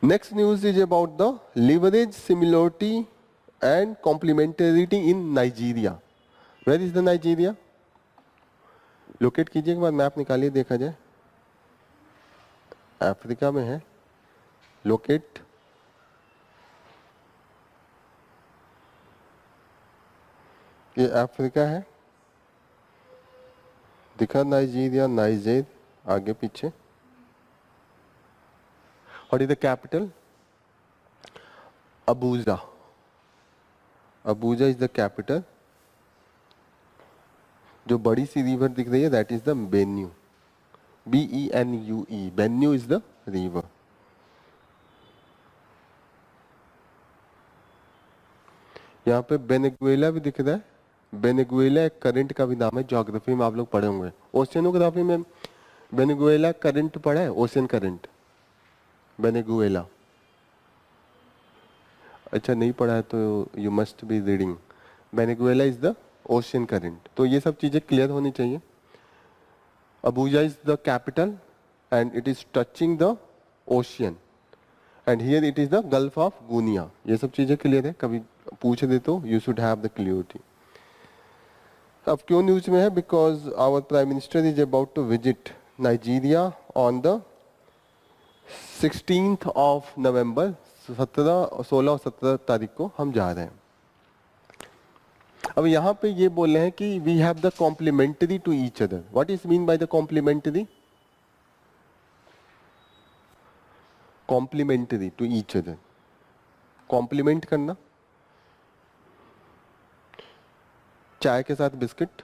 Next news is about the leverage, similarity and complementarity in Nigeria. Where is the Nigeria? Locate कीजिए, एक बार map निकालिए, देखा जाए। Africa में है। लोकेट, ये अफ्रीका है। दिखा नाइजीरिया, नाइजर, आगे पीछे। What is the capital? Abuja. Abuja is the capital. जो बड़ी सी रिवर दिख रही है that is the Benue, BENUE, Benue is the river. यहाँ पे बेनेगुएला भी दिख रहा है। बेनेगुएला एक करंट का भी नाम है, ज्योग्राफी में आप लोग पढ़े होंगे। ओशियनोग्राफी में बेनेगुएला करंट पढ़ा है, ओशियन करंट, बेनेगुएला। अच्छा नहीं पढ़ा है तो you must be reading. Benguela is the ocean current. तो ये सब चीजें क्लियर होनी चाहिए। Abuja is the capital and it is touching the ocean and here it is the Gulf of Guinea. ये सब चीजें क्लियर है, कभी पूछ दे तो you should have the clarity. अब क्यों न्यूज में है? Because our prime minister is about to visit Nigeria on the 16th of November. 16 और 17 तारीख को हम जा रहे हैं। अब यहाँ पे ये बोल रहे हैं कि we have the complementary to each other. What is mean by the complementary? Complementary to each other, complement करना। चाय के साथ बिस्किट,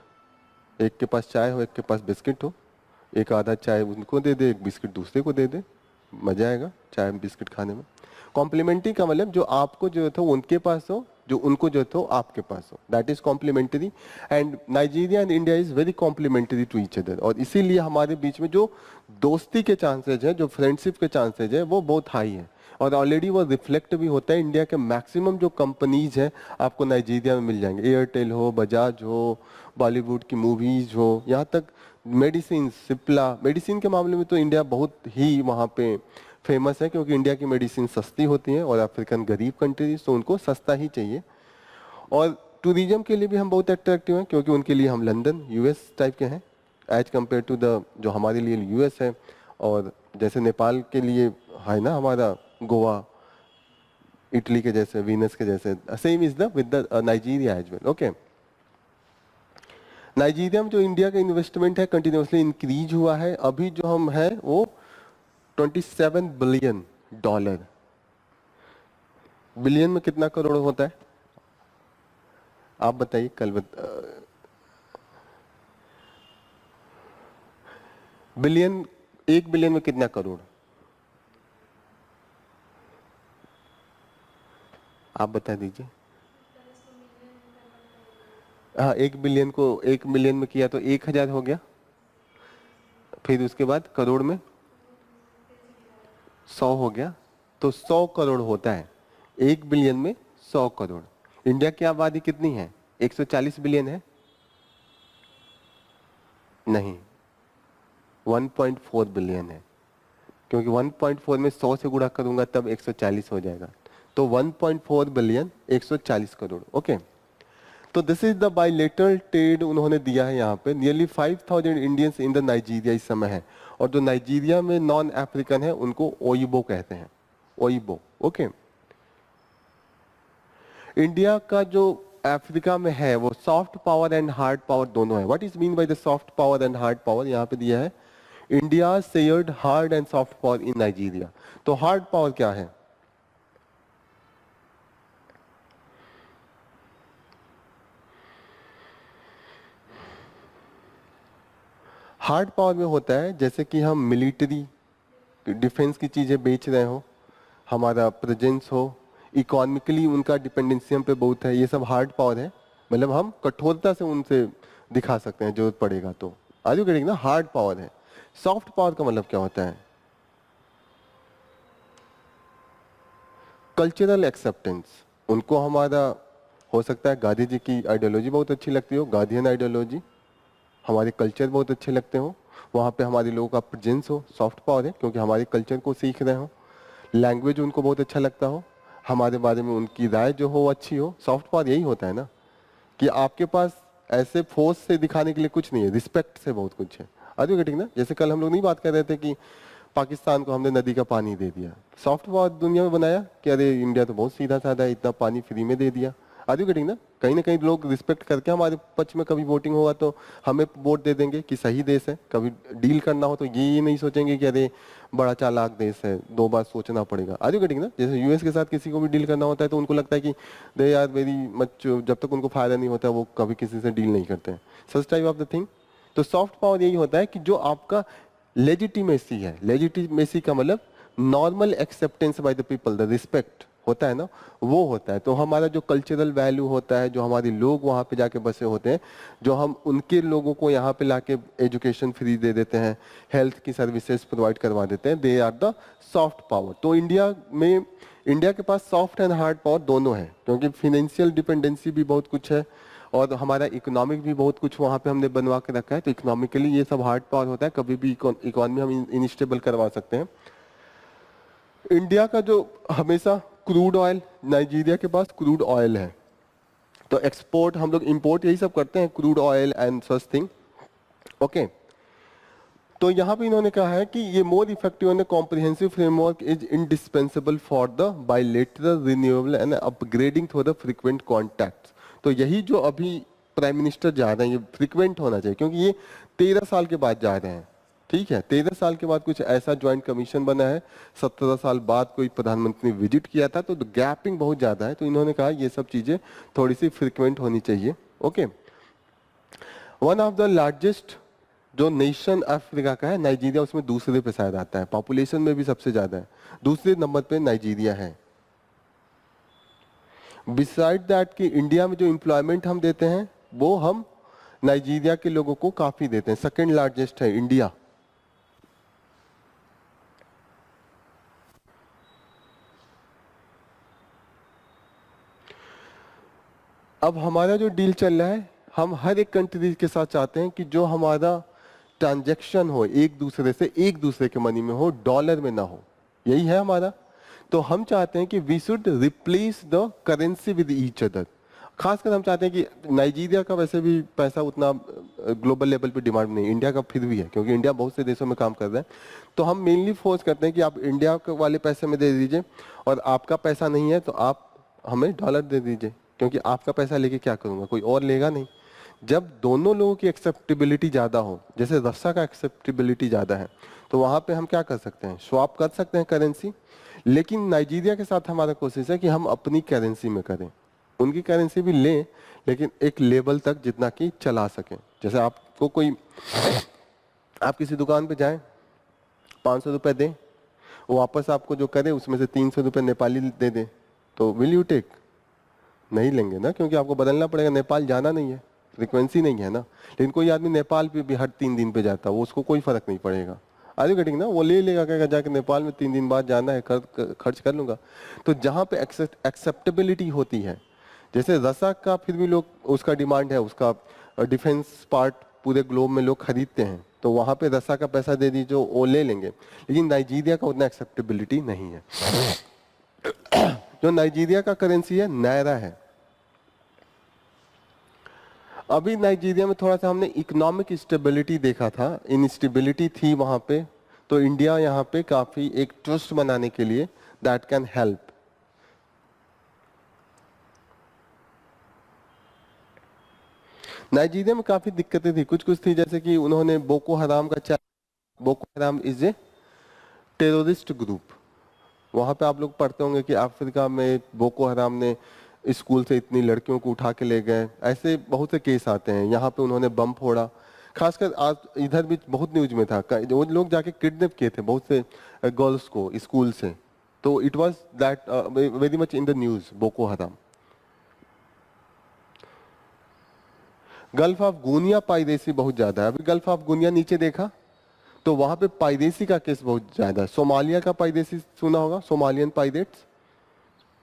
एक के पास चाय हो एक के पास बिस्किट हो, एक आधा चाय उनको दे दे, एक बिस्किट दूसरे को दे दे, मजा आएगा चाय बिस्किट खाने में। कॉम्प्लीमेंट्री का मतलब जो आपको जो है उनके पास हो, जो उनको जो है आपके पास हो, that is complementary. And Nigeria and India is very complementary to each other. और इसीलिए हमारे बीच में जो दोस्ती के चांसेज है, जो फ्रेंडशिप के चांसेज है, वो बहुत हाई है। और ऑलरेडी वो रिफ्लेक्ट भी होता है। इंडिया के मैक्सिमम जो कंपनीज हैं आपको नाइजीरिया में मिल जाएंगे। एयरटेल हो, बजाज हो, बॉलीवुड की मूवीज हो, यहाँ तक मेडिसिन, सिप्ला, मेडिसिन के मामले में तो इंडिया बहुत ही वहाँ पे फेमस है, क्योंकि इंडिया की मेडिसिन सस्ती होती हैं और अफ्रीकन गरीब कंट्रीज तो उनको सस्ता ही चाहिए। और टूरिज्म के लिए भी हम बहुत अट्रैक्टिव हैं, क्योंकि उनके लिए हम लंदन, यूएस टाइप के हैं एज कम्पेयर टू द जो हमारे लिए यूएस है। और जैसे नेपाल के लिए है ना हमारा गोवा, इटली के जैसे, वीनस के जैसे, same is the with the Nigeria as well. Okay, Nigeria में जो इंडिया का इन्वेस्टमेंट है कंटिन्यूसली इंक्रीज हुआ है। अभी जो हम है वो $27 बिलियन। बिलियन में कितना करोड़ होता है आप बताइए? बिलियन, 1 बिलियन में कितना करोड़? आप बता दीजिए। हाँ, 1 बिलियन को 1 मिलियन में किया तो 1000 हो गया। फिर उसके बाद करोड़ में 100 हो गया, तो 100 करोड़ होता है। 1 बिलियन में 100 करोड़। इंडिया की आबादी कितनी है? 140 बिलियन है? नहीं, 1.4 बिलियन है, क्योंकि 1.4 में 100 से गुणा करूंगा तब 140 हो जाएगा। तो 1.4 बिलियन 140 करोड़। ओके, तो this is the bilateral trade उन्होंने दिया है यहाँ पे। Nearly 5000 Indians in the Nigeria इस समय है। और जो नाइजीरिया में नॉन अफ्रीकन है उनको ओइबो कहते हैं, ओइबो। ओके, इंडिया का जो अफ्रीका में है वो soft power and hard power दोनों है। What is mean by the soft power and hard power? यहाँ पे दिया है India shared hard and soft power in Nigeria. तो हार्ड पावर क्या है? हार्ड पावर में होता है जैसे कि हम मिलिट्री डिफेंस की चीजें बेच रहे हो, हमारा प्रेजेंस हो, इकोनॉमिकली उनका डिपेंडेंसी हम पे बहुत है, ये सब हार्ड पावर है। मतलब हम कठोरता से उनसे दिखा सकते हैं जरूरत पड़ेगा तो। आर यू गेटिंग ना? हार्ड पावर है। सॉफ्ट पावर का मतलब क्या होता है? Cultural acceptance. उनको हमारा हो सकता है गांधी जी की आइडियोलॉजी बहुत अच्छी लगती हो, गांधीयन आइडियोलॉजी, हमारे कल्चर बहुत अच्छे लगते हो, वहाँ पे हमारे लोगों का प्रेजेंस हो, सॉफ्ट पावर है क्योंकि हमारे कल्चर को सीख रहे हो। लैंग्वेज उनको बहुत अच्छा लगता हो, हमारे बारे में उनकी राय जो हो अच्छी हो। सॉफ्ट पावर यही होता है ना, कि आपके पास ऐसे फोर्स से दिखाने के लिए कुछ नहीं है, रिस्पेक्ट से बहुत कुछ है। आर यू गेटिंग ना? जैसे कल हम लोग नहीं बात कर रहे थे कि पाकिस्तान को हमने नदी का पानी दे दिया, सॉफ्ट पावर दुनिया में बनाया कि अरे इंडिया तो बहुत सीधा साधा है, इतना पानी फ्री में दे दिया। आर यू गेटिंग ना? कहीं ना कहीं लोग रिस्पेक्ट करके हमारे पक्ष में कभी वोटिंग होगा तो हमें वोट दे देंगे कि सही देश है। कभी डील करना हो तो ये नहीं सोचेंगे कि अरे बड़ा चालाक देश है, दो बार सोचना पड़ेगा। आर यू गेटिंग ना? जैसे यूएस के साथ किसी को भी डील करना होता है तो उनको लगता है कि दे यार वेरी मच, जब तक उनको फायदा नहीं होता वो कभी किसी से डील नहीं करते हैं, such type of the thing. तो सॉफ्ट पावर यही होता है कि जो आपका लेजिटिमेसी है, लेजिटिमेसी का मतलब normal acceptance by the people, the respect होता है ना, वो होता है। तो हमारा जो कल्चरल वैल्यू होता है, जो हमारे लोग वहाँ पे जाके बसे होते हैं, जो हम उनके लोगों को यहाँ पे लाके एजुकेशन फ्री दे देते हैं, हेल्थ की सर्विसेज प्रोवाइड करवा देते हैं, they are the soft power. तो इंडिया के पास सॉफ्ट एंड हार्ड पावर दोनों है, क्योंकि फिनेंशियल डिपेंडेंसी भी बहुत कुछ है और हमारा इकोनॉमिक भी बहुत कुछ वहाँ पे हमने बनवा के रखा है। तो इकोनॉमिकली ये सब हार्ड पावर होता है, कभी भी इकोनॉमी हम इनस्टेबल करवा सकते हैं। इंडिया का जो हमेशा क्रूड ऑयल, नाइजीरिया के पास क्रूड ऑयल है, तो एक्सपोर्ट हम लोग इंपोर्ट यही सब करते हैं, crude oil and such thing. Okay, तो यहाँ पे इन्होंने कहा है कि ये more effective and comprehensive framework is indispensable for the bilateral renewable and upgrading through the frequent contacts. तो यही जो अभी प्राइम मिनिस्टर जा रहे हैं, ये फ्रीक्वेंट होना चाहिए, क्योंकि ये 13 साल के बाद जा रहे हैं। ठीक है, 13 साल के बाद कुछ ऐसा ज्वाइंट कमीशन बना है, 17 साल बाद कोई प्रधानमंत्री ने विजिट किया था, तो गैपिंग बहुत ज्यादा है। तो इन्होंने कहा ये सब चीजें थोड़ी सी फ्रीक्वेंट होनी चाहिए। Okay, one of the largest जो नेशन अफ्रीका का है नाइजीरिया, उसमें दूसरे पे शायद आता है, पॉपुलेशन में भी सबसे ज्यादा है, दूसरे नंबर पे नाइजीरिया है। बिसाइड दैट कि इंडिया में जो एम्प्लॉयमेंट हम देते हैं वो हम नाइजीरिया के लोगों को काफी देते हैं, सेकंड लार्जेस्ट है इंडिया। अब हमारा जो डील चल रहा है, हम हर एक कंट्री के साथ चाहते हैं कि जो हमारा ट्रांजैक्शन हो एक दूसरे से, एक दूसरे के मनी में हो, डॉलर में ना हो, यही है हमारा। तो हम चाहते हैं कि we should replace the currency with each other. खासकर हम चाहते हैं कि नाइजीरिया का वैसे भी पैसा उतना ग्लोबल लेवल पे डिमांड नहीं, इंडिया का फिर भी है, क्योंकि इंडिया बहुत से देशों में काम कर रहा है। तो हम मेनली फोर्स करते हैं कि आप इंडिया वाले पैसे में दे दीजिए, और आपका पैसा नहीं है तो आप हमें डॉलर दे दीजिए, क्योंकि आपका पैसा लेके क्या करूंगा, कोई और लेगा नहीं। जब दोनों लोगों की एक्सेप्टेबिलिटी ज्यादा हो, जैसे रस्सा का एक्सेप्टेबिलिटी ज्यादा है, तो वहां पे हम क्या कर सकते हैं, स्वैप कर सकते हैं करेंसी। लेकिन नाइजीरिया के साथ हमारा कोशिश है कि हम अपनी करेंसी में करें, उनकी करेंसी भी लें, लेकिन एक लेवल तक जितना कि चला सकें। जैसे आपको कोई, आप किसी दुकान पे जाएं, 500 रुपए दें, वो वापस आपको जो करे उसमें से 300 रुपए नेपाली दे दे, तो विल यू टेक? नहीं लेंगे ना, क्योंकि आपको बदलना पड़ेगा, नेपाल जाना नहीं है, फ्रिक्वेंसी नहीं है ना। लेकिन कोई आदमी नेपाल पे भी हर 3 दिन पे जाता है, वो उसको कोई फर्क नहीं पड़ेगा। आर यू गेटिंग ना? वो ले लेगा, कहेगा जाके नेपाल में 3 दिन बाद जाना है, खर्च कर लूंगा। तो जहाँ पे एक्सेप्टेबिलिटी होती है, जैसे रसा का फिर भी लोग, उसका डिमांड है, उसका डिफेंस पार्ट पूरे ग्लोब में लोग खरीदते हैं, तो वहां पे रसा का पैसा दे दीजिए, वो ले लेंगे। लेकिन नाइजीरिया का उतना एक्सेप्टेबिलिटी नहीं है। जो नाइजीरिया का करेंसी है नायरा है। अभी नाइजीरिया में थोड़ा सा हमने इकोनॉमिक स्टेबिलिटी देखा था, इनस्टेबिलिटी थी वहां पे, तो इंडिया यहाँ पे काफी एक ट्रस्ट बनाने के लिए दैट कैन हेल्प। नाइजीरिया में काफी दिक्कतें थी, कुछ कुछ थी, जैसे कि उन्होंने बोको हराम का, बोको हराम इज ए टेररिस्ट ग्रुप। वहां पे आप लोग पढ़ते होंगे कि अफ्रीका में बोको हराम ने स्कूल से इतनी लड़कियों को उठा के ले गए, ऐसे बहुत से केस आते हैं। यहाँ पे उन्होंने बम फोड़ा, खासकर आज इधर भी बहुत न्यूज में था, वो लोग जाके किडनैप किए थे बहुत से गर्ल्स को स्कूल से। तो it was that very much in the news, Boko Haram. Gulf of Guinea piracy बहुत ज्यादा है। अभी गल्फ ऑफ गुनिया नीचे देखा तो वहां पे पाइरेसी का केस बहुत ज्यादा है। सोमालिया का पाइरेसी सुना होगा, सोमालियन पाइरेट्स,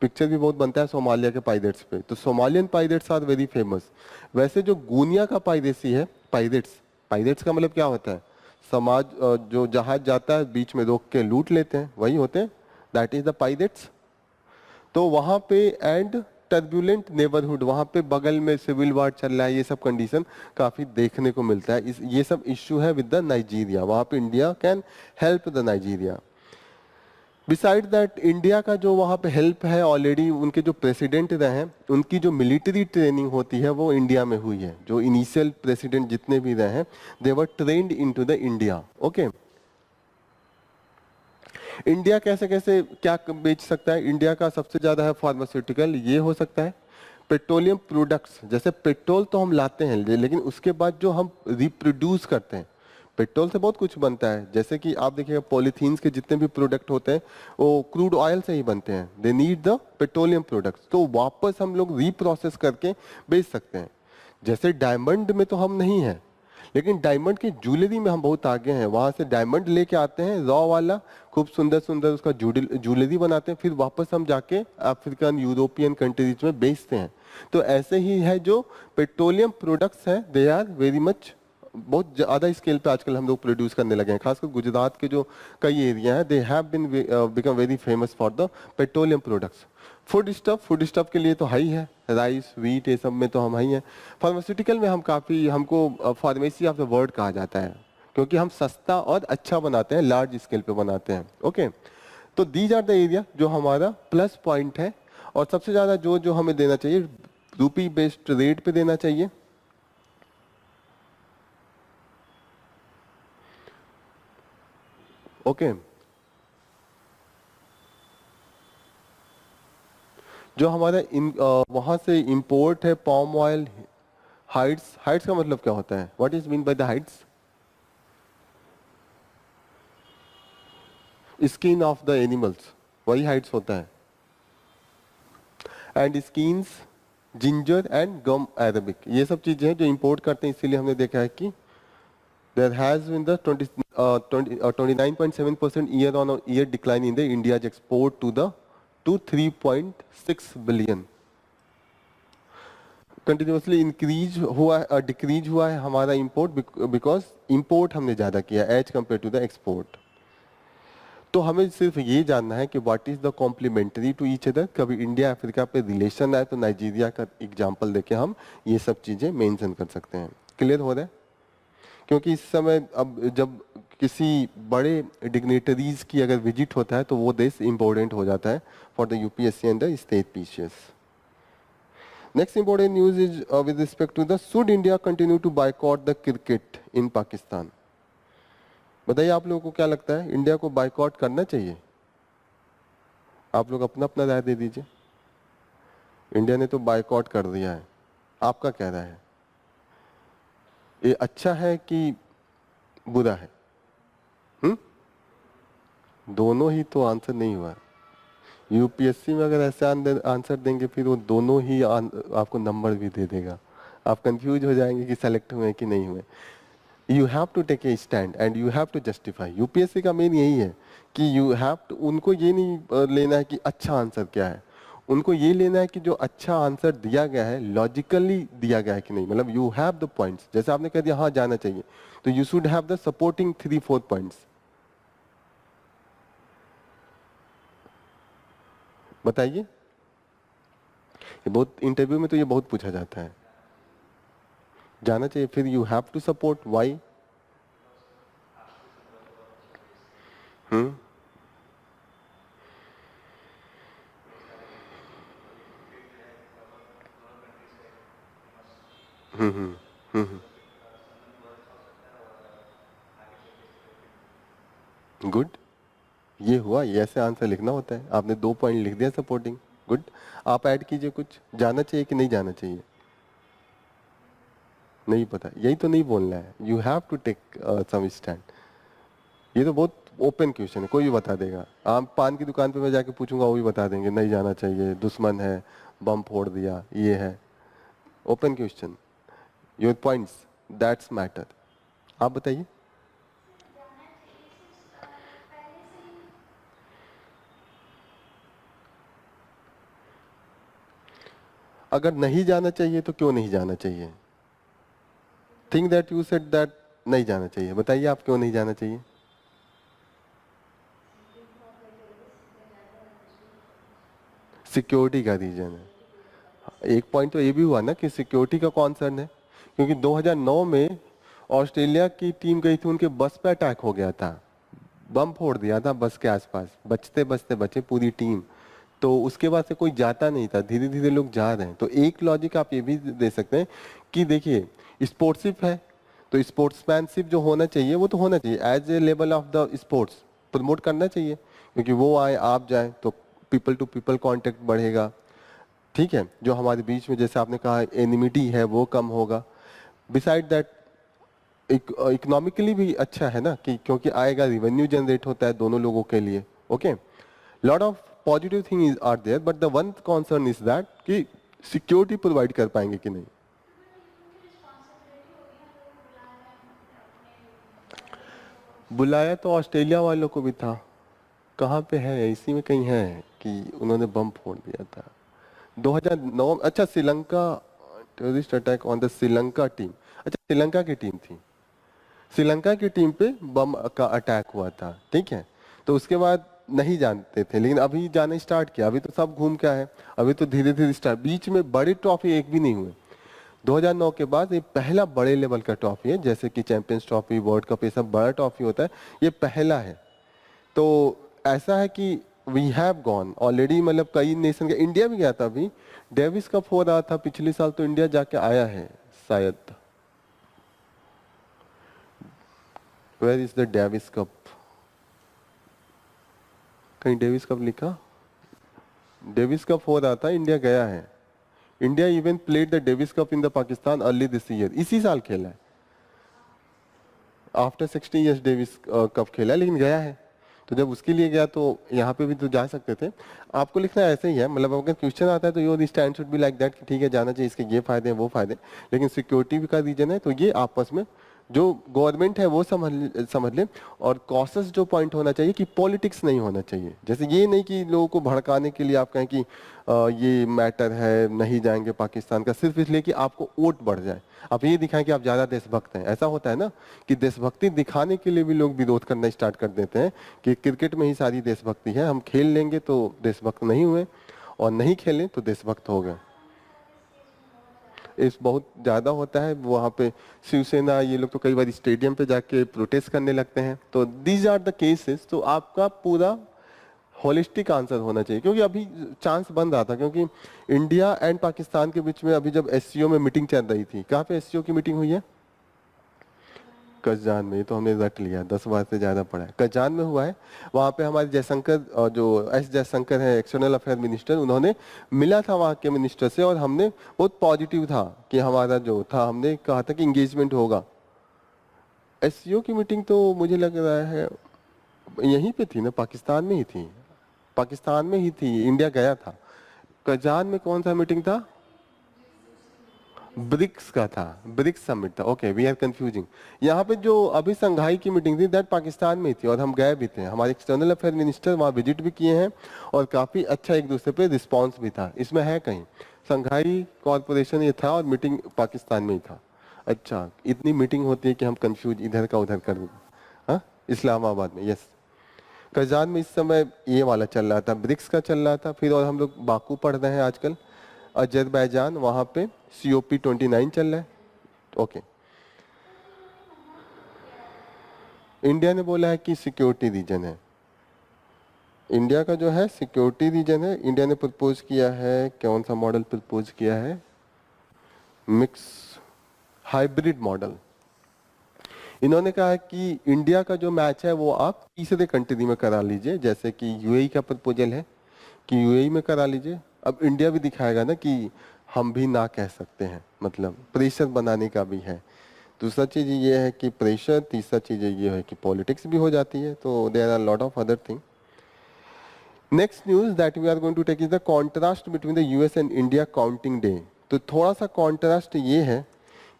पिक्चर भी बहुत बनता है सोमालिया के पाइरेट्स पे। तो Somalian pirates are very famous. वैसे जो गुनिया का पाइरेसी है, पाइरेट्स, पाइरेट्स का मतलब क्या होता है, समाज जो जहाज जाता है बीच में रोक के लूट लेते हैं, वही होते हैं दैट इज द पायरेट्स। तो वहां पे एंड टर्बुलेंट नेबरहुड, वहां पे बगल में सिविल वार चल रहा है, ये सब कंडीशन काफी देखने को मिलता है। ये सब इश्यू है विद द नाइजीरिया, वहां पे India can help the Nigeria. Beside that India का जो वहाँ पे हेल्प है, ऑलरेडी उनके जो प्रेसिडेंट रहे हैं उनकी जो मिलिट्री ट्रेनिंग होती है वो इंडिया में हुई है। जो इनिशियल प्रेसिडेंट जितने भी रहे हैं they were trained into the India. Okay, India कैसे कैसे क्या बेच सकता है? इंडिया का सबसे ज्यादा है फार्मास्यूटिकल, ये हो सकता है। पेट्रोलियम प्रोडक्ट्स, जैसे पेट्रोल तो हम लाते हैं लेकिन उसके बाद जो हम रिप्रोड्यूस करते हैं, पेट्रोल से बहुत कुछ बनता है। जैसे कि आप देखिएगा पॉलीथीन्स के जितने भी प्रोडक्ट होते हैं वो क्रूड ऑयल से ही बनते हैं, they need the petroleum products, तो वापस हम लोग रीप्रोसेस करके बेच सकते हैं। जैसे डायमंड में तो हम नहीं है, लेकिन डायमंड की ज्वेलरी में हम बहुत आगे हैं। वहां से डायमंड लेके आते हैं रॉ वाला, खूब सुंदर सुंदर उसका ज्वेलरी बनाते हैं, फिर वापस हम जाके अफ्रीकन यूरोपियन कंट्रीज में बेचते हैं। तो ऐसे ही है जो पेट्रोलियम प्रोडक्ट्स हैं, दे आर वेरी मच, बहुत ज्यादा स्केल पे आजकल हम लोग प्रोड्यूस करने लगे हैं। खासकर गुजरात के जो कई एरिया हैं, they have been become very famous for the petroleum products. Food stuff के लिए तो हाई है, राइस वीट ये सब में तो हम हाई हैं। फार्मास्यूटिकल में हम काफ़ी, हमको फार्मेसी ऑफ द वर्ल्ड कहा जाता है, क्योंकि हम सस्ता और अच्छा बनाते हैं, लार्ज स्केल पे बनाते हैं। ओके, तो दीज आर द एरिया जो हमारा प्लस पॉइंट है। और सबसे ज़्यादा जो जो हमें देना चाहिए, रूपी बेस्ड रेट पे देना चाहिए। ओके, जो हमारा वहां से इंपोर्ट है पॉम ऑयल, हाइट्स, हाइट्स का मतलब क्या होता है? What is mean by the hides? Skin of the animals, वही हाइट्स होता है। And skins, ginger and gum Arabic, ये सब चीजें हैं जो इंपोर्ट करते हैं। इसीलिए हमने देखा है कि there has been the 29.7% year on year decline in the India's export to 3.6 billion. Continuously increase हुआ है, डिक्रीज हुआ है हमारा इंपोर्ट, बिकॉज इंपोर्ट हमने ज्यादा किया as compare to the export. तो हमें सिर्फ ये जानना है कि what is the complementary to each other. कभी इंडिया अफ्रीका पे रिलेशन आए तो नाइजीरिया का एग्जांपल देके हम ये सब चीजें मेंशन कर सकते हैं। क्लियर हो रहा है? क्योंकि इस समय अब जब किसी बड़े डिग्नेटरीज की अगर विजिट होता है तो वो देश इम्पोर्टेंट हो जाता है for the UPSC and the state PCS. Next important news is with respect to the should India continue to boycott the cricket in Pakistan. बताइए आप लोगों को क्या लगता है, इंडिया को बायकॉट करना चाहिए? आप लोग अपना अपना राय दे दीजिए। इंडिया ने तो बायकॉट कर दिया है, आपका क्या राय है? ये अच्छा है कि बुरा है? दोनों ही तो आंसर नहीं हुआ। यूपीएससी में अगर ऐसे आंसर देंगे फिर वो दोनों ही आपको नंबर भी दे देगा, आप कंफ्यूज हो जाएंगे कि सेलेक्ट हुए कि नहीं हुए। You have to take a stand and you have to justify. UPSC का मेन यही है कि यू हैव टू, उनको ये नहीं लेना है कि अच्छा आंसर क्या है, उनको ये लेना है कि जो अच्छा आंसर दिया गया है लॉजिकली दिया गया है कि नहीं। मतलब यू हैव द पॉइंट्स, जैसे आपने कह दिया हाँ जाना चाहिए, तो you should have the supporting 3-4 points. बताइए, ये बहुत इंटरव्यू में तो ये बहुत पूछा जाता है, जाना चाहिए, फिर you have to support, why? Hmm hmm hmm good, ये हुआ, ये ऐसे आंसर लिखना होता है। आपने 2 पॉइंट लिख दिया सपोर्टिंग, गुड। आप ऐड कीजिए कुछ, जाना चाहिए कि नहीं जाना चाहिए? नहीं पता, यही तो नहीं बोलना है, you have to take some stand. ये तो बहुत ओपन क्वेश्चन है, कोई भी बता देगा। आप पान की दुकान पे मैं जाके पूछूंगा वो भी बता देंगे नहीं जाना चाहिए, दुश्मन है, बम फोड़ दिया, ये है। Open question, your points that's matter. आप बताइए। अगर नहीं जाना चाहिए तो क्यों नहीं जाना चाहिए? Think that you said that नहीं जाना चाहिए, बताइए आप क्यों नहीं जाना चाहिए? सिक्योरिटी का रीजन है। एक पॉइंट तो ये भी हुआ ना कि सिक्योरिटी का कॉन्सर्न है, क्योंकि 2009 में ऑस्ट्रेलिया की टीम गई थी, उनके बस पे अटैक हो गया था, बम फोड़ दिया था बस के आसपास, बचते बचते बचे पूरी टीम। तो उसके बाद से कोई जाता नहीं था, धीरे धीरे लोग जा रहे हैं। तो एक लॉजिक आप ये भी दे सकते हैं कि देखिए स्पोर्ट्सशिप है, तो स्पोर्ट्समैनशिप जो होना चाहिए वो तो होना चाहिए as a level of the sports, promote करना चाहिए, क्योंकि वो आए आप जाए तो पीपल टू पीपल कांटेक्ट बढ़ेगा। ठीक है, जो हमारे बीच में जैसे आपने कहा एनिमिटी है वो कम होगा। बिसाइड दैट इकोनॉमिकली भी अच्छा है ना, कि क्योंकि आएगा, रिवेन्यू जनरेट होता है दोनों लोगों के लिए। Okay, lot of positive thing are there, but the one concern is that कि सिक्योरिटी प्रोवाइड कर पाएंगे कि नहीं। बुलाया तो ऑस्ट्रेलिया वालों को भी था, कहाँ पे है, इसी में कहीं है कि उन्होंने बम फोड़ दिया था 2009। अच्छा, Sri Lanka, terrorist attack on the Sri Lanka team. अच्छा, श्रीलंका की टीम थी, श्रीलंका की टीम पे बम का अटैक हुआ था। ठीक है, तो उसके बाद नहीं जानते थे, लेकिन अभी जाने स्टार्ट किया, अभी तो सब घूम के आए, अभी तो धीरे धीरे स्टार्ट। बीच में बड़ी ट्रॉफी एक भी नहीं हुए, 2009 के बाद ये पहला बड़े लेवल का ट्रॉफी है, जैसे कि चैंपियंस ट्रॉफी, वर्ल्ड कप, ये सब बड़ा ट्रॉफी होता है, ये पहला है। तो ऐसा है कि वी हैव गॉन ऑलरेडी, मतलब कई नेशन के, इंडिया भी गया था। अभी डेविस कप हो रहा था पिछले साल, तो इंडिया जाके आया है शायद। Where is the Davis Cup, कहीं डेविस कप लिखा, डेविस कप हो रहा था, इंडिया गया है। India even played the Davis Cup in the Pakistan early this year, इसी साल खेला है, आफ्टर 60 इयर्स डेविस कप खेला है, लेकिन गया है। तो जब उसके लिए गया तो यहाँ पे भी तो जा सकते थे। आपको लिखना ऐसे ही है, मतलब अगर क्वेश्चन आता है तो your stand should be like that कि ठीक है जाना चाहिए, इसके ये फायदे हैं वो फायदे, लेकिन सिक्योरिटी का रीजन है तो ये आपस में जो गवर्नमेंट है वो समझ ले। और कॉसेस जो पॉइंट होना चाहिए कि पॉलिटिक्स नहीं होना चाहिए, जैसे ये नहीं कि लोगों को भड़काने के लिए आप कहें कि ये मैटर है नहीं जाएंगे पाकिस्तान का, सिर्फ इसलिए कि आपको वोट बढ़ जाए, आप ये दिखाएं कि आप ज्यादा देशभक्त हैं। ऐसा होता है ना कि देशभक्ति दिखाने के लिए भी लोग विरोध करना स्टार्ट कर देते हैं कि क्रिकेट में ही सारी देशभक्ति है, हम खेल लेंगे तो देशभक्त नहीं हुए, और नहीं खेलें तो देशभक्त हो गए। इस बहुत ज़्यादा होता है वहाँ पे, शिवसेना ये लोग तो कई बार स्टेडियम पे जाके प्रोटेस्ट करने लगते हैं। तो दीज आर द केसेस। तो आपका पूरा होलिस्टिक आंसर होना चाहिए, क्योंकि अभी चांस बन रहा था, क्योंकि इंडिया एंड पाकिस्तान के बीच में अभी जब एससीओ में मीटिंग चल रही थी, कहाँ पे एससीओ की मीटिंग हुई है? कजान में, तो हमने रट लिया, 10 बार से ज़्यादा पढ़ा है, कजान में हुआ है। वहाँ पे हमारे जयशंकर, जो एस जयशंकर है एक्सटर्नल अफेयर मिनिस्टर, उन्होंने मिला था वहाँ के मिनिस्टर से, और हमने बहुत पॉजिटिव था कि हमारा जो था, हमने कहा था कि इंगेजमेंट होगा। एससीओ की मीटिंग तो मुझे लग रहा है यहीं पे थी ना, पाकिस्तान में ही थी, पाकिस्तान में ही थी, इंडिया गया था। कजान में कौन सा मीटिंग था? ब्रिक्स का था, ब्रिक्स समिट था। Okay, we are confusing. यहाँ पे जो अभी संघाई की मीटिंग थी दैट पाकिस्तान में थी, और हम गए भी थे, हमारे एक्सटर्नल अफेयर मिनिस्टर वहाँ विजिट भी किए हैं, और काफी अच्छा एक दूसरे पे रिस्पांस भी था। इसमें है कहीं संघाई कॉरपोरेशन ये था और मीटिंग पाकिस्तान में ही था। अच्छा, इतनी मीटिंग होती है कि हम कंफ्यूज इधर का उधर कर दें। हाँ, इस्लामाबाद में, यस। कजान में इस समय ये वाला चल रहा था, ब्रिक्स का चल रहा था। फिर और हम लोग बाकू पढ़ रहे हैं आजकल, अजरबैजान, वहां पे COP29 चल रहा है। ओके, इंडिया ने बोला है कि सिक्योरिटी रीजन है, इंडिया का जो है सिक्योरिटी रीजन है। इंडिया ने प्रपोज किया है, कौन सा मॉडल प्रपोज किया है? Mix hybrid model. इन्होंने कहा है कि इंडिया का जो मैच है वो आप तीसरे कंट्री में करा लीजिए, जैसे कि यूएई का प्रपोजल है कि यूएई में करा लीजिए। अब इंडिया भी दिखाएगा ना कि हम भी ना कह सकते हैं, मतलब प्रेशर बनाने का भी है। दूसरा चीज ये है कि प्रेशर, तीसरा चीज ये है कि पॉलिटिक्स भी हो जाती है। तो there are lot of other thing. Next news that we are going to take is the contrast between the US and India counting day. तो थोड़ा सा कॉन्ट्रास्ट ये है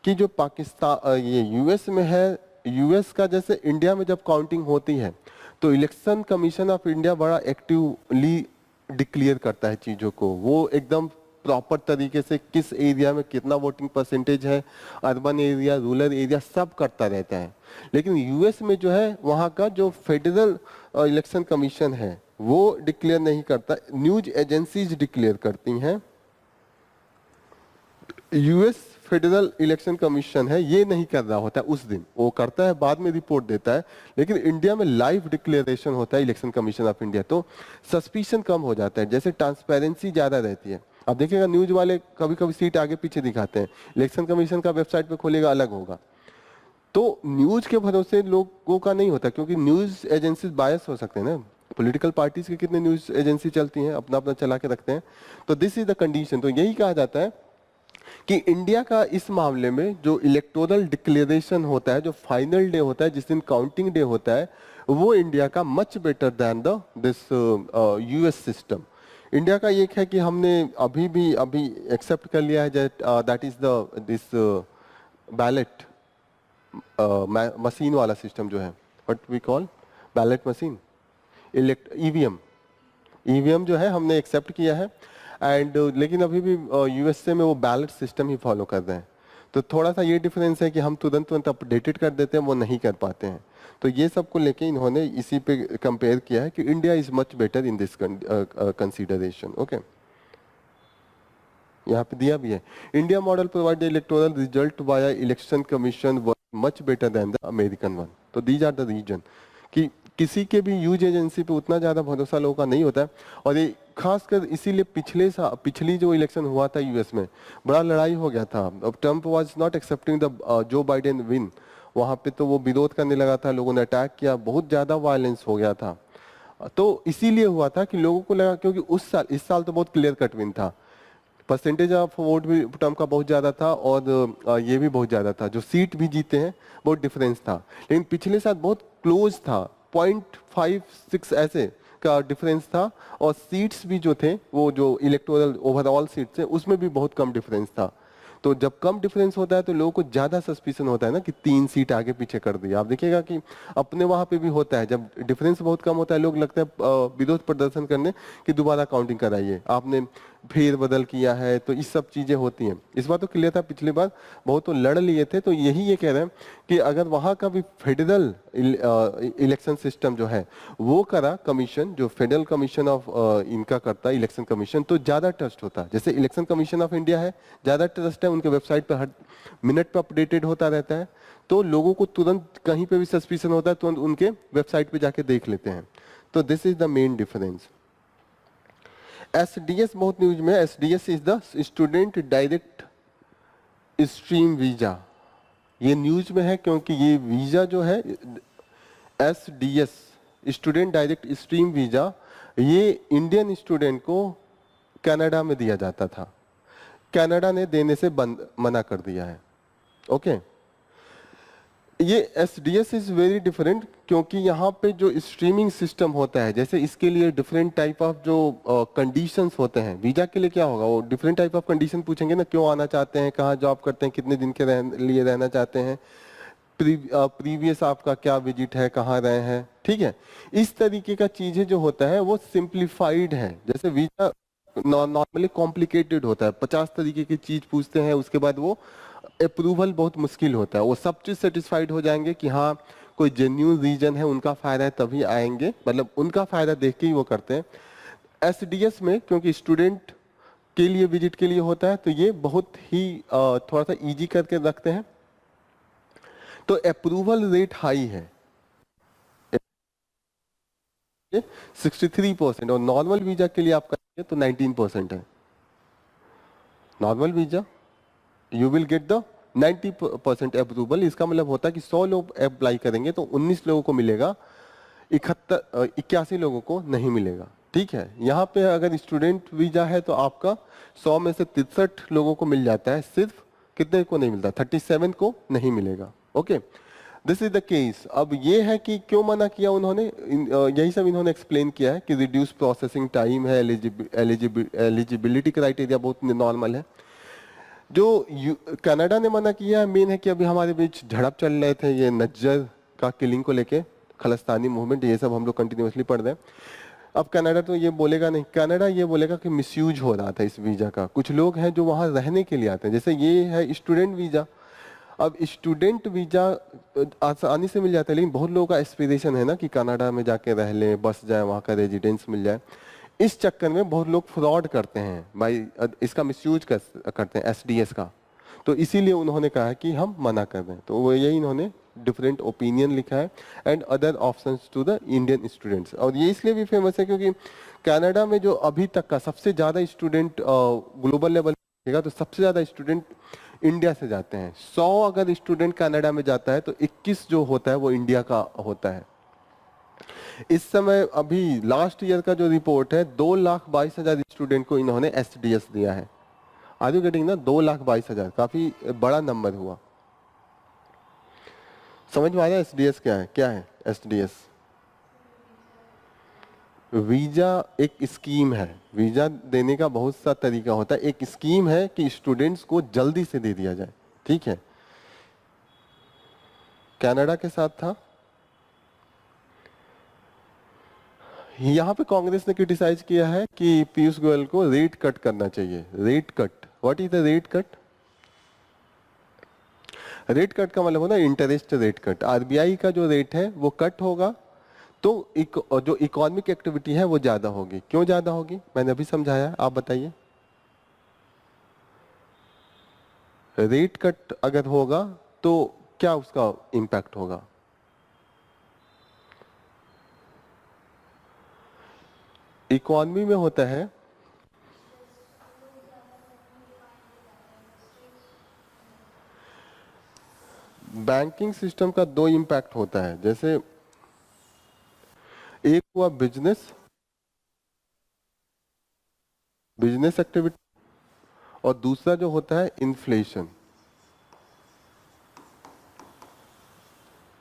कि जो पाकिस्तान ये यूएस में है, यूएस का जैसे इंडिया में जब काउंटिंग होती है तो इलेक्शन कमीशन ऑफ इंडिया बड़ा एक्टिवली डिक्लेयर करता है चीजों को, वो एकदम प्रॉपर तरीके से किस एरिया में कितना वोटिंग परसेंटेज है, अर्बन एरिया, रूरल एरिया, सब करता रहता है। लेकिन यूएस में जो है वहाँ का जो फेडरल इलेक्शन कमीशन है वो डिक्लेयर नहीं करता, न्यूज एजेंसीज डिक्लेयर करती हैं। यूएस फेडरल इलेक्शन कमीशन है ये नहीं कर रहा होता है उस दिन, वो करता है बाद में रिपोर्ट देता है। लेकिन इंडिया में लाइव डिक्लेरेशन होता है इलेक्शन कमीशन ऑफ इंडिया, तो सस्पिशन कम हो जाता है, जैसे ट्रांसपेरेंसी ज्यादा रहती है। अब देखिएगा न्यूज वाले कभी कभी सीट आगे पीछे दिखाते हैं, इलेक्शन कमीशन का वेबसाइट पे खोलेगा अलग होगा। तो न्यूज के भरोसे लोगों का नहीं होता, क्योंकि न्यूज एजेंसी बायस हो सकते हैं ना, पॉलिटिकल पार्टीज के कितने न्यूज एजेंसी चलती हैं, अपना अपना चला के रखते हैं। तो दिस इज द कंडीशन। तो यही कहा जाता है कि इंडिया का इस मामले में जो इलेक्टोरल डिक्लेरेशन होता है, जो फाइनल डे होता है, जिस दिन काउंटिंग डे होता है, वो इंडिया का much better than the this US system. India का एक है कि हमने अभी एक्सेप्ट कर लिया है that is the this ballot machine वाला सिस्टम जो है, what we call ballot machine, EVM. EVM जो है हमने एक्सेप्ट किया है एंड लेकिन अभी भी यूएसए में वो बैलेट सिस्टम ही फॉलो कर रहे हैं। तो थोड़ा सा ये डिफरेंस है कि हम तुरंत अपडेटेड कर देते हैं, वो नहीं कर पाते हैं। तो ये सब को लेके इन्होंने इसी पे कंपेयर किया है कि India is much better in this consideration. Okay, यहाँ पे दिया भी है, India model provide electoral result via election commission much better than the American one. तो दीज आर द रीजन कि किसी के भी यूज एजेंसी पे उतना ज्यादा भरोसा लोगों का नहीं होता है। और ये खासकर इसीलिए पिछली जो इलेक्शन हुआ था यूएस में बड़ा लड़ाई हो गया था। अब Trump was not accepting the Joe Biden win, वहां पे तो वो विरोध करने लगा था, लोगों ने अटैक किया, बहुत ज्यादा वायलेंस हो गया था। तो इसीलिए हुआ था कि लोगों को लगा, क्योंकि इस साल तो बहुत क्लियर कट विन था, परसेंटेज ऑफ वोट भी ट्रम्प का बहुत ज्यादा था और ये भी बहुत ज्यादा था, जो सीट भी जीते हैं बहुत डिफरेंस था। लेकिन पिछले साल बहुत क्लोज था, 0.56 ऐसे का डिफरेंस था, और सीट्स भी जो थे वो जो इलेक्टोरल ओवरऑल सीट्स है उसमें भी बहुत कम डिफरेंस था। तो जब कम डिफरेंस होता है तो लोगों को ज्यादा सस्पिशन होता है ना कि 3 सीट आगे पीछे कर दिया। आप देखिएगा कि अपने वहां पे भी होता है, जब डिफरेंस बहुत कम होता है लोग लगता है विरोध प्रदर्शन करने कि दोबारा काउंटिंग कराइए, आपने फेर बदल किया है। तो इस सब चीजें होती हैं। इस बार तो क्लियर था, पिछली बार बहुत तो लड़ लिए थे। तो यही ये कह रहे हैं कि अगर वहां का भी फेडरल इलेक्शन सिस्टम जो है वो करा कमीशन, जो फेडरल कमीशन ऑफ इनका करता है इलेक्शन कमीशन, तो ज्यादा ट्रस्ट होता है। जैसे इलेक्शन कमीशन ऑफ इंडिया है, ज्यादा ट्रस्ट है, उनके वेबसाइट पर हर मिनट पर अपडेटेड होता रहता है, तो लोगों को तुरंत कहीं पे भी सस्पिशन होता है तुरंत उनके वेबसाइट पे जाके देख लेते हैं। तो this is the main difference. SDS बहुत न्यूज में, SDS is the student direct stream visa. ये न्यूज में है क्योंकि ये वीजा जो है SDS student direct stream visa, ये इंडियन स्टूडेंट को कनाडा में दिया जाता था, कनाडा ने देने से मना कर दिया है। ओके, ये SDS इज वेरी डिफरेंट, क्योंकि यहाँ पे जो स्ट्रीमिंग सिस्टम होता है, जैसे इसके लिए डिफरेंट टाइप ऑफ जो कंडीशंस होते हैं। वीजा के लिए क्या होगा, वो डिफरेंट टाइप ऑफ कंडीशन पूछेंगे ना, क्यों आना चाहते हैं, कहाँ जॉब करते हैं, कितने दिन के लिए रहना चाहते हैं, प्रीवियस आपका क्या विजिट है, कहाँ रहे हैं, ठीक है। इस तरीके का चीजें जो होता है वो सिंप्लीफाइड है। जैसे वीजा नॉर्मली कॉम्प्लिकेटेड होता है, 50 तरीके की चीज पूछते हैं, उसके बाद वो अप्रूवल बहुत मुश्किल होता है। वो सब चीज सेटिस्फाइड हो जाएंगे कि हाँ कोई जेन्युइन रीजन है, उनका फायदा है, तभी आएंगे, मतलब उनका फायदा देख के ही वो करते हैं। SDS में क्योंकि स्टूडेंट के लिए विजिट के लिए होता है, तो ये बहुत ही थोड़ा सा इजी करके रखते हैं, तो अप्रूवल रेट हाई है 63%, और नॉर्मल वीजा के लिए आप करेंगे तो 19% है। Normal visa you will get the 90% approval. इसका मतलब होता है कि 100 लोग अप्लाई करेंगे तो 19 लोगों को मिलेगा, 81 लोगों को नहीं मिलेगा, ठीक है। यहाँ पे अगर स्टूडेंट वीजा है तो आपका 100 में से 63 लोगों को मिल जाता है, सिर्फ कितने को नहीं मिलता, 37 को नहीं मिलेगा। Okay, this is the case. अब ये है कि क्यों मना किया उन्होंने, यही सब इन्होंने एक्सप्लेन किया है कि रिड्यूस प्रोसेसिंग टाइम है, एलिजिबिलिटी क्राइटेरिया बहुत नॉर्मल है। जो कनाडा ने मना किया है मेन है कि अभी हमारे बीच झड़प चल रहे थे, ये नज्जर का किलिंग को लेके, खलिस्तानी मूवमेंट, ये सब हम लोग कंटिन्यूसली पढ़ रहे हैं। अब कनाडा तो ये बोलेगा नहीं, कनाडा ये बोलेगा कि मिसयूज हो रहा था इस वीजा का। कुछ लोग हैं जो वहाँ रहने के लिए आते हैं, जैसे ये है स्टूडेंट वीजा। अब स्टूडेंट वीजा आसानी से मिल जाता है, लेकिन बहुत लोगों का एस्पिरेशन है ना कि कनाडा में जाके रह लें, बस जाए, वहाँ का रेजिडेंस मिल जाए। इस चक्कर में बहुत लोग फ्रॉड करते हैं भाई, इसका मिसयूज करते हैं एसडीएस का। तो इसीलिए उन्होंने कहा कि हम मना कर दें, तो वो यही इन्होंने डिफरेंट ओपिनियन लिखा है and other options to the Indian students. और ये इसलिए भी फेमस है क्योंकि कनाडा में जो अभी तक का सबसे ज़्यादा स्टूडेंट ग्लोबल लेवल देखेगा तो सबसे ज़्यादा स्टूडेंट इंडिया से जाते हैं। 100 अगर स्टूडेंट कनाडा में जाता है तो 21 जो होता है वो इंडिया का होता है। इस समय अभी लास्ट ईयर का जो रिपोर्ट है, 2,22,000 स्टूडेंट को इन्होंने एसडीएस दिया है। आर यू गेटिंग ना? 2,22,000 काफी बड़ा नंबर हुआ। समझ में आ रहा है एसडीएस क्या है? क्या है एसडीएस? वीजा एक स्कीम है, वीजा देने का बहुत सा तरीका होता है। एक स्कीम है कि स्टूडेंट्स को जल्दी से दे दिया जाए, ठीक है। कनाडा के साथ था। यहाँ पे कांग्रेस ने क्रिटिसाइज किया है कि पीयूष गोयल को रेट कट करना चाहिए। Rate cut, what is the rate cut? Rate cut का मतलब होता है इंटरेस्ट रेट कट। आरबीआई का जो रेट है वो कट होगा तो जो इकोनॉमिक एक्टिविटी है वो ज्यादा होगी। क्यों ज्यादा होगी? मैंने अभी समझाया, आप बताइए। रेट कट अगर होगा तो क्या उसका इम्पैक्ट होगा? इकोनॉमी में होता है, बैंकिंग सिस्टम का दो इम्पैक्ट होता है। जैसे एक हुआ बिजनेस, बिजनेस एक्टिविटी, और दूसरा जो होता है इन्फ्लेशन।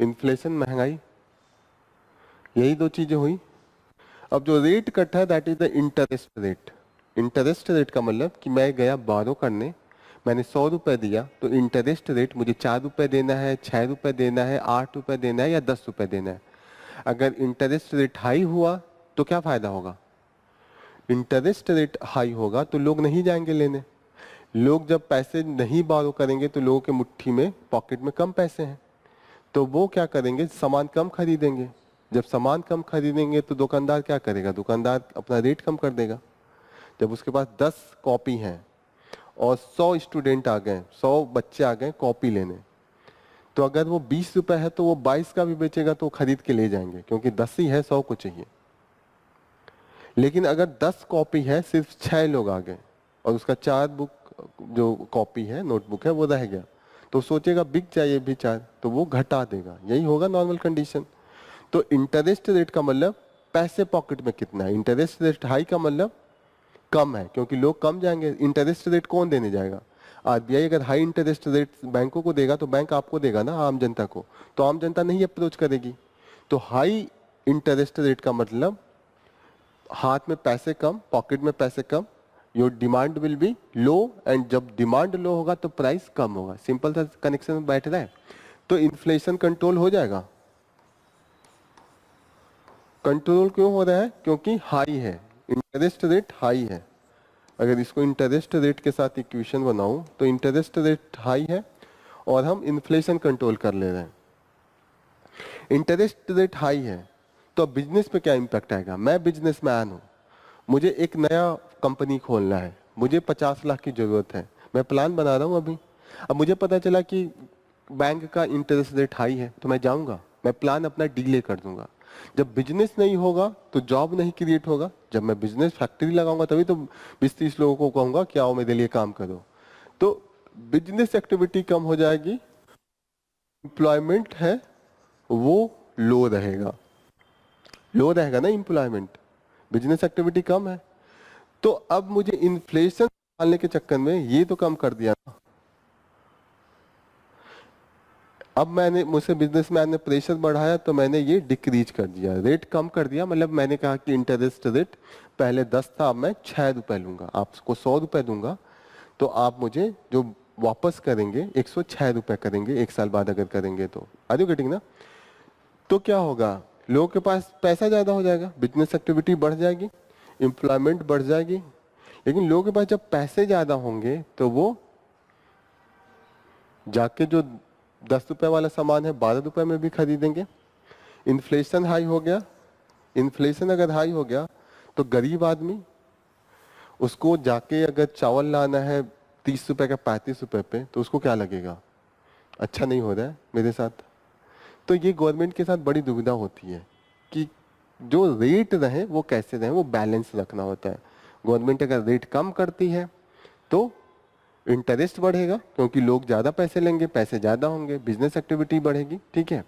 इन्फ्लेशन महंगाई, यही दो चीजें हुई। अब जो रेट कट है that is the interest rate. Interest rate का मतलब कि मैं गया बारो करने, मैंने 100 रुपए दिया तो इंटरेस्ट रेट मुझे 4 रुपए देना है, 6 रुपए देना है, 8 रुपए देना है या 10 रुपए देना है। अगर इंटरेस्ट रेट हाई हुआ तो क्या फायदा होगा? इंटरेस्ट रेट हाई होगा तो लोग नहीं जाएंगे लेने। लोग जब पैसे नहीं बारो करेंगे तो लोगों के मुट्ठी में, पॉकेट में कम पैसे हैं, तो वो क्या करेंगे? सामान कम खरीदेंगे। जब सामान कम खरीदेंगे तो दुकानदार क्या करेगा? दुकानदार अपना रेट कम कर देगा। जब उसके पास 10 कॉपी हैं और 100 स्टूडेंट आ गए, 100 बच्चे आ गए कॉपी लेने, तो अगर वो 20 रुपए है तो वो 22 का भी बेचेगा तो खरीद के ले जाएंगे, क्योंकि 10 ही है, 100 को चाहिए। लेकिन अगर 10 कॉपी है, सिर्फ 6 लोग आ गए और उसका 4 बुक जो कॉपी है, नोटबुक है, वो रह गया, तो सोचेगा बिक जाए भी 4, तो वो घटा देगा। यही होगा नॉर्मल कंडीशन। तो इंटरेस्ट रेट का मतलब पैसे पॉकेट में कितना है। इंटरेस्ट रेट हाई का मतलब कम है, क्योंकि लोग कम जाएंगे। इंटरेस्ट रेट कौन देने जाएगा? आरबीआई अगर हाई इंटरेस्ट रेट बैंकों को देगा तो बैंक आपको देगा ना, आम जनता को, तो आम जनता नहीं अप्रोच करेगी। तो हाई इंटरेस्ट रेट का मतलब हाथ में पैसे कम, पॉकेट में पैसे कम, your demand will be low, and जब डिमांड लो होगा तो प्राइस कम होगा। सिंपल सा कनेक्शन बैठ रहा है। तो इन्फ्लेशन कंट्रोल हो जाएगा। कंट्रोल क्यों हो रहा है? क्योंकि हाई है, इंटरेस्ट रेट हाई है। अगर इसको इंटरेस्ट रेट के साथ इक्वेशन बनाऊं तो इंटरेस्ट रेट हाई है और हम इन्फ्लेशन कंट्रोल कर ले रहे हैं। इंटरेस्ट रेट हाई है तो अब बिजनेस पे क्या इम्पैक्ट आएगा? मैं बिजनेसमैन हूं, मुझे एक नया कंपनी खोलना है, मुझे 50 लाख की जरूरत है, मैं प्लान बना रहा हूं अभी। अब मुझे पता चला कि बैंक का इंटरेस्ट रेट हाई है, तो मैं जाऊंगा, मैं प्लान अपना डिले कर दूंगा। जब बिजनेस नहीं होगा तो जॉब नहीं क्रिएट होगा। जब मैं बिजनेस फैक्ट्री लगाऊंगा तभी तो 20-30 लोगों को कहूंगा कि आओ मेरे लिए काम करो। तो बिजनेस एक्टिविटी कम हो जाएगी, एम्प्लॉयमेंट है वो लो रहेगा। लो रहेगा ना एम्प्लॉयमेंट, बिजनेस एक्टिविटी कम है। तो अब मुझे इन्फ्लेशन डालने के चक्कर में ये तो कम कर दिया ना। अब मैंने, मुझसे बिजनेसमैन ने प्रेशर बढ़ाया तो मैंने ये डिक्रीज कर दिया, रेट कम कर दिया। मतलब मैंने कहा कि इंटरेस्ट रेट पहले 10 था, अब मैं 6 रुपए लूंगा, आपको 100 रुपए दूंगा, तो आप मुझे जो वापस करेंगे 106 रुपए करेंगे, 1 साल बाद अगर करेंगे तो। आर यू गेटिंग ना? तो क्या होगा? लोगों के पास पैसा ज़्यादा हो जाएगा, बिजनेस एक्टिविटी बढ़ जाएगी, एम्प्लॉयमेंट बढ़ जाएगी। लेकिन लोगों के पास जब पैसे ज़्यादा होंगे तो वो जाके जो 10 रुपए वाला सामान है 12 रुपए में भी खरीदेंगे। इन्फ्लेशन हाई हो गया, इन्फ्लेशन अगर हाई हो गया तो गरीब आदमी उसको जाके अगर चावल लाना है 30 रुपए का 35 रुपए पे, तो उसको क्या लगेगा, अच्छा नहीं हो रहा है मेरे साथ। तो ये गवर्नमेंट के साथ बड़ी दुविधा होती है कि जो रेट रहे वो कैसे रहे, वो बैलेंस रखना होता है। गवर्नमेंट अगर रेट कम करती है तो इंटरेस्ट बढ़ेगा क्योंकि लोग ज़्यादा पैसे लेंगे, पैसे ज़्यादा होंगे, बिजनेस एक्टिविटी बढ़ेगी, ठीक है।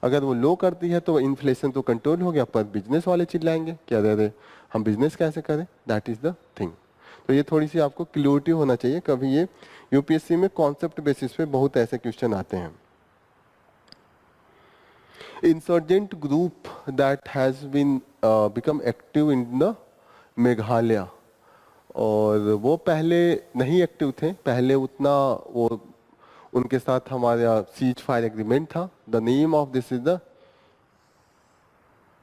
अगर वो लो करती है तो इन्फ्लेशन तो कंट्रोल हो गया, पर बिजनेस वाले चिल्लाएंगे कि अरे हम बिजनेस कैसे करें, दैट इज द थिंग। तो ये थोड़ी सी आपको क्लियरिटी होना चाहिए, कभी ये यूपीएससी में कॉन्सेप्ट बेसिस पे बहुत ऐसे क्वेश्चन आते हैं। Insurgent group that has been become active in the Meghalaya, और वो पहले नहीं एक्टिव थे, पहले उतना वो उनके साथ हमारा सीज फायर एग्रीमेंट था। The name of this is the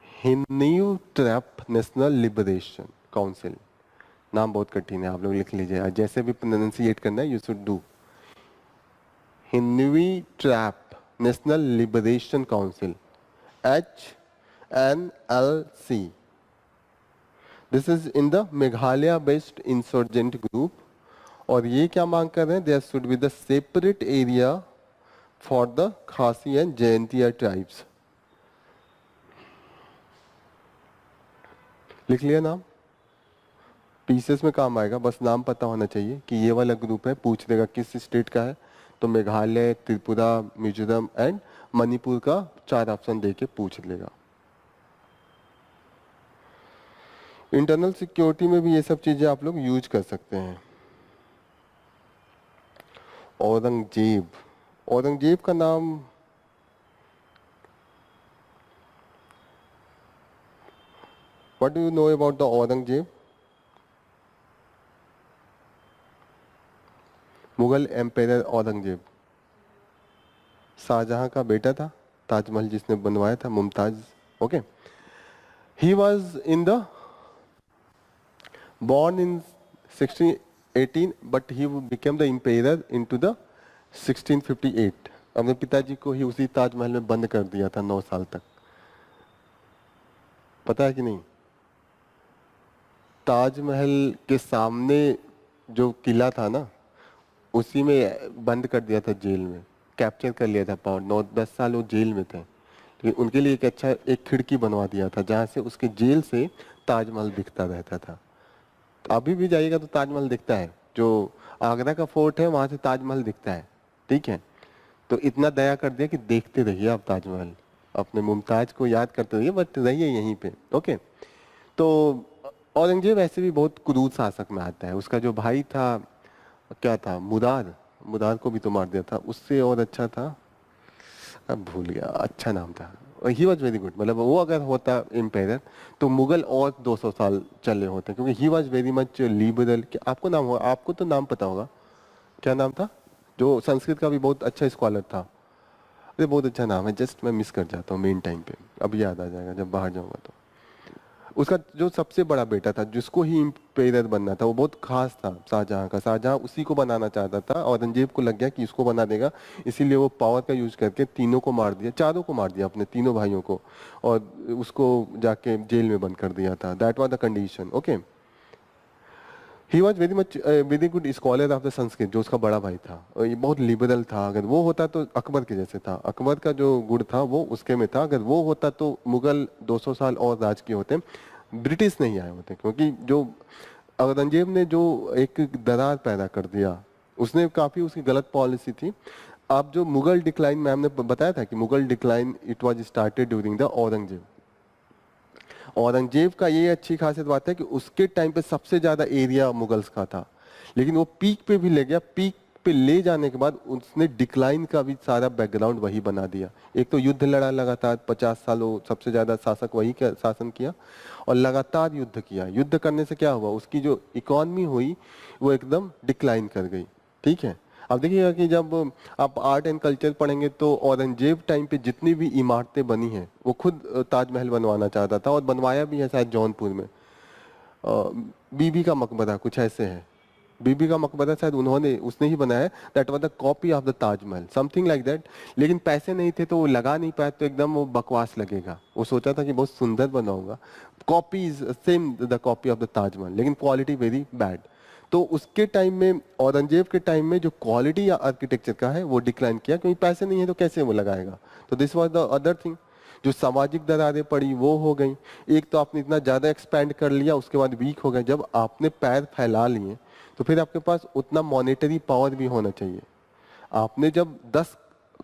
Hynniewtrep National Liberation Council. नाम बहुत कठिन है, आप लोग लिख लीजिए, जैसे भी प्रोनाउंसिएट करना है you should do. Hynniewtrep National Liberation Council, HNLC। This is in the Meghalaya based insurgent group, और ये क्या मांग कर रहे हैं, there should be the separate area for the Khasi and Jaintia tribes. लिख लिया नाम, पीसेस में काम आएगा, बस नाम पता होना चाहिए कि ये वाला ग्रुप है। पूछ देगा किस स्टेट का है, तो मेघालय, त्रिपुरा, मिजोरम एंड मणिपुर का 4 ऑप्शन देके पूछ लेगा। इंटरनल सिक्योरिटी में भी ये सब चीजें आप लोग यूज कर सकते हैं। औरंगजेब, औरंगजेब का नाम what do you know about the Aurangzeb? Mughal empire Aurangzeb Shahjahan का बेटा था, ताजमहल जिसने बनवाया था, Mumtaz. Okay, he was in the born in 1618 but he became the emperor into the 1658। अपने पिताजी को ही उसी ताजमहल में बंद कर दिया था 9 साल तक, पता है कि नहीं? ताजमहल के सामने जो किला था ना, उसी में बंद कर दिया था, जेल में कैप्चर कर लिया था। पावर 9-10 साल वो जेल में थे, लेकिन उनके लिए एक अच्छा एक खिड़की बनवा दिया था जहाँ से उसके जेल से ताजमहल दिखता रहता था। अभी भी जाइएगा तो ताजमहल दिखता है, जो आगरा का फोर्ट है वहां से ताजमहल दिखता है, ठीक है। तो इतना दया कर दिया कि देखते रहिए आप ताजमहल, अपने मुमताज को याद करते रहिए, बट रहिए यहीं पे। ओके, तो औरंगजेब ऐसे भी बहुत क्रूर शासक में आता है। उसका जो भाई था, क्या था, मुराद, मुराद को भी तो मार दिया था। उससे और अच्छा था, अब भूल गया, अच्छा नाम था। ही वॉज वेरी गुड, मतलब वो अगर होता एम्पायर तो मुगल और 200 साल चले होते, क्योंकि he was very much liberal. आपको नाम होगा, आपको तो नाम पता होगा, क्या नाम था? जो संस्कृत का भी बहुत अच्छा स्कॉलर था, अरे बहुत अच्छा नाम है, जस्ट मैं मिस कर जाता हूँ मेन टाइम पे, अब याद आ जाएगा जब बाहर जाऊंगा तो। उसका जो सबसे बड़ा बेटा था जिसको ही एम्पायर बनना था, वो बहुत खास था शाहजहां का। शाहजहां उसी को बनाना चाहता था, औरंगजेब को लग गया कि इसको बना देगा, इसीलिए वो पावर का यूज करके तीनों को मार दिया, चारों को मार दिया, अपने तीनों भाइयों को, और उसको जाके जेल में बंद कर दिया था। That was the condition. Okay, he was very much very good scholar of the Sanskrit, जो उसका बड़ा भाई था, और ये बहुत लिबरल था। अगर वो होता तो अकबर के जैसे था, अकबर का जो गुण था वो उसके में था। अगर वो होता तो मुगल 200 साल और राज किए होते, ब्रिटिश नहीं आए होते। क्योंकि जो औरंगजेब ने जो एक दरार पैदा कर दिया, उसने काफी उसकी गलत पॉलिसी थी। आप जो मुगल डिक्लाइन, मैम ने बताया था कि Mughal decline it was started during the Aurangzeb. Aurangzeb का ये अच्छी खासियत बात है कि उसके टाइम पे सबसे ज्यादा एरिया मुगल्स का था, लेकिन वो पीक पे भी ले गया। पीक पे ले जाने के बाद उसने डिक्लाइन का भी सारा बैकग्राउंड वही बना दिया। एक तो युद्ध लड़ा लगातार 50 सालों, सबसे ज्यादा शासक वही का शासन किया, और लगातार युद्ध किया। युद्ध करने से क्या हुआ, उसकी जो इकोनॉमी हुई वो एकदम डिक्लाइन कर गई, ठीक है। अब देखिएगा कि जब आप आर्ट एंड कल्चर पढ़ेंगे तो औरंगजेब टाइम पे जितनी भी इमारतें बनी हैं वो खुद ताजमहल बनवाना चाहता था और बनवाया भी है शायद जौनपुर में। बीबी का मकबरा कुछ ऐसे है, बीबी का मकबरा शायद उन्होंने उसने ही बनाया, that was the copy of the Taj Mahal, something like that. लेकिन पैसे नहीं थे तो वो लगा नहीं पाया, तो एकदम वो बकवास लगेगा। वो सोचा था कि बहुत सुंदर बनाऊंगा, copy is same the copy of the Taj Mahal, लेकिन क्वालिटी वेरी बैड। तो उसके टाइम में, औरंगजेब के टाइम में जो क्वालिटी या आर्किटेक्चर का है वो डिक्लाइन किया, क्योंकि पैसे नहीं है तो कैसे वो लगाएगा। तो this was the other thing. जो सामाजिक दरारें पड़ी वो हो गई। एक तो आपने इतना ज्यादा एक्सपैंड कर लिया, उसके बाद वीक हो गए। जब आपने पैर फैला लिए तो फिर आपके पास उतना मॉनेटरी पावर भी होना चाहिए। आपने जब 10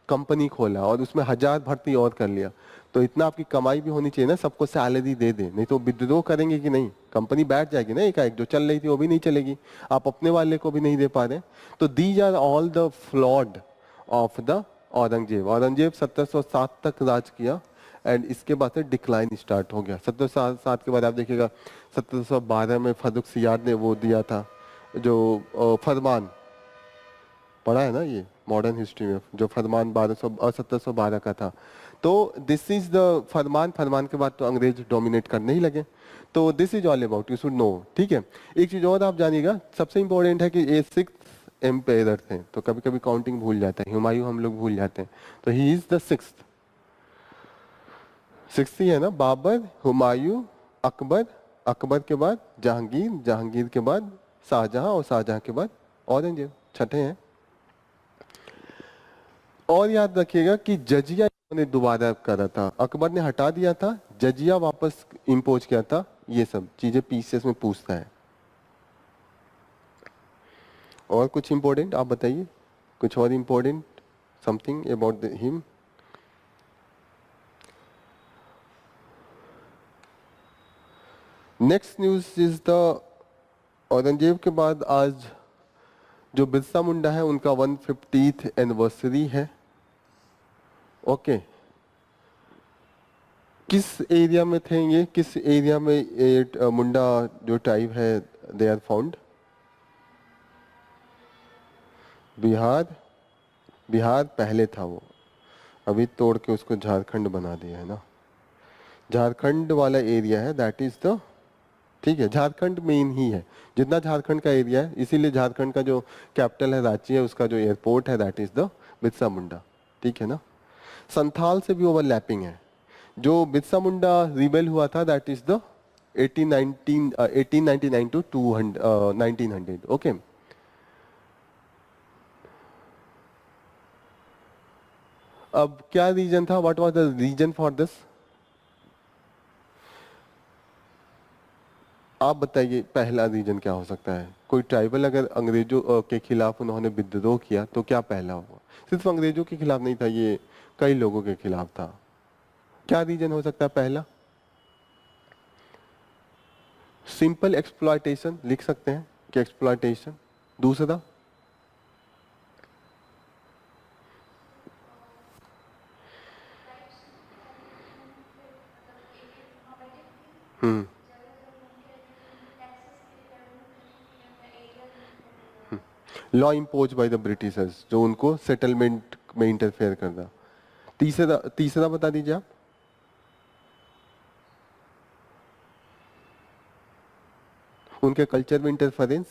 कंपनी खोला और उसमें 1000 भर्ती और कर लिया, तो इतना आपकी कमाई भी होनी चाहिए ना, सबको सैलरी दे दे, नहीं तो विद्रोह करेंगे कि नहीं, कंपनी बैठ जाएगी ना। एक जो चल रही थी वो भी नहीं चलेगी, आप अपने वाले को भी नहीं दे पा रहे। तो these are all the flawed of the Aurangzeb. Aurangzeb 1707 तक राज किया एंड इसके बाद से डिक्लाइन स्टार्ट हो गया। 1707 के बाद आप देखिएगा 1712 में फर्रुखसियार ने वो दिया था जो फरमान, पढ़ा है ना ये मॉडर्न हिस्ट्री में, जो फरमान 1712 का था। तो दिस इज द फरमान। फरमान के बाद तो अंग्रेज डोमिनेट करने ही लगे। तो this is all about, you should know, ठीक है। एक चीज और आप जानिएगा, सबसे इंपॉर्टेंट है कि ये 6th एम्पायर थे, तो कभी कभी काउंटिंग भूल जाते हैं, हुमायूं हम लोग भूल जाते हैं, तो he is the 6th। 6th ही है ना, बाबर, हुमायूं, अकबर, अकबर के बाद जहांगीर, जहांगीर के बाद शाहजहां और शाहजहां के बाद औरंगजेब, छठे हैं। और याद रखिएगा कि जजिया इन्होंने दोबारा करा था, अकबर ने हटा दिया था, जजिया वापस इंपोज किया था। ये सब चीजें पीसेस में पूछता है। और कुछ इंपॉर्टेंट आप बताइए, कुछ और important, something about him. Next news is the, Aurangzeb के बाद आज जो बिरसा मुंडा है उनका 150th एनिवर्सरी है। ओके, किस एरिया में थे ये, किस एरिया में ये मुंडा जो ट्राइब है they are found? Bihar. Bihar पहले था वो, अभी तोड़ के उसको झारखंड बना दिया है ना। झारखंड वाला एरिया है दैट इज द, ठीक है, झारखंड मेन ही है, जितना झारखंड का एरिया है। इसीलिए झारखंड का जो कैपिटल है रांची है, उसका जो एयरपोर्ट है that is the Birsa Munda, ठीक है ना। संथाल से भी ओवरलैपिंग है। जो बिरसा मुंडा रिबेल हुआ था that is the 1899 to 1900। Okay, अब क्या रीजन था, what was the reason for this? आप बताइए पहला रीजन क्या हो सकता है। कोई ट्राइबल अगर अंग्रेजों के खिलाफ उन्होंने विद्रोह किया तो क्या पहला हुआ? सिर्फ अंग्रेजों के खिलाफ नहीं था ये, कई लोगों के खिलाफ था। क्या रीजन हो सकता है पहला? सिंपल एक्सप्लॉयटेशन लिख सकते हैं कि एक्सप्लॉयटेशन। दूसरा, hmm, law impose by the Britishers, जो उनको सेटलमेंट में इंटरफेयर करना। तीसरा, तीसरा बता दीजिए आप। उनके कल्चर में इंटरफेरेंस,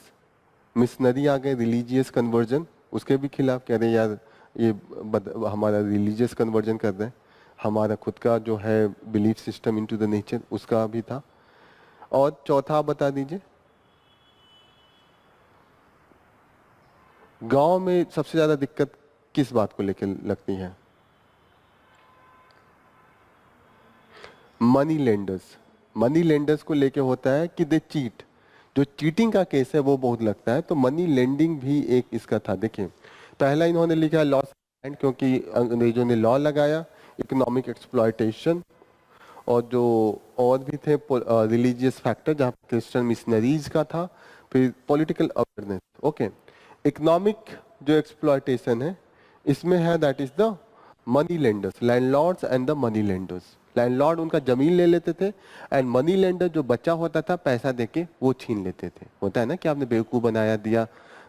मिशनरी आ गए, रिलीजियस कन्वर्जन, उसके भी खिलाफ कह रहे यार ये हमारा रिलीजियस कन्वर्जन कर रहे हैं, हमारा खुद का जो है belief system into the nature, उसका भी था। और चौथा आप बता दीजिए। गांव में सबसे ज्यादा दिक्कत किस बात को लेकर लगती है? Money lenders. मनी लेंडर्स को लेके होता है कि दे चीट, जो चीटिंग का केस है वो बहुत लगता है। तो मनी लेंडिंग भी एक इसका था। देखिए, पहला इन्होंने लिखा लॉस एंड, क्योंकि अंग्रेजों ने लॉ लगाया, इकोनॉमिक एक्सप्लॉयटेशन, और जो और भी थे रिलीजियस फैक्टर, जहाँ क्रिश्चियन मिशनरीज का था, फिर पॉलिटिकल अवेयरनेस। ओके, इकोनॉमिक जो एक्सप्लॉयटेशन है इसमें है that is the money lenders, landlords and the money lenders. Landlord उनका जमीन ले लेते थे एंड मनी लेंडर जो बचा होता था पैसा देके वो छीन लेते थे। होता है ना कि आपने बेवकूफ बनाया, दिया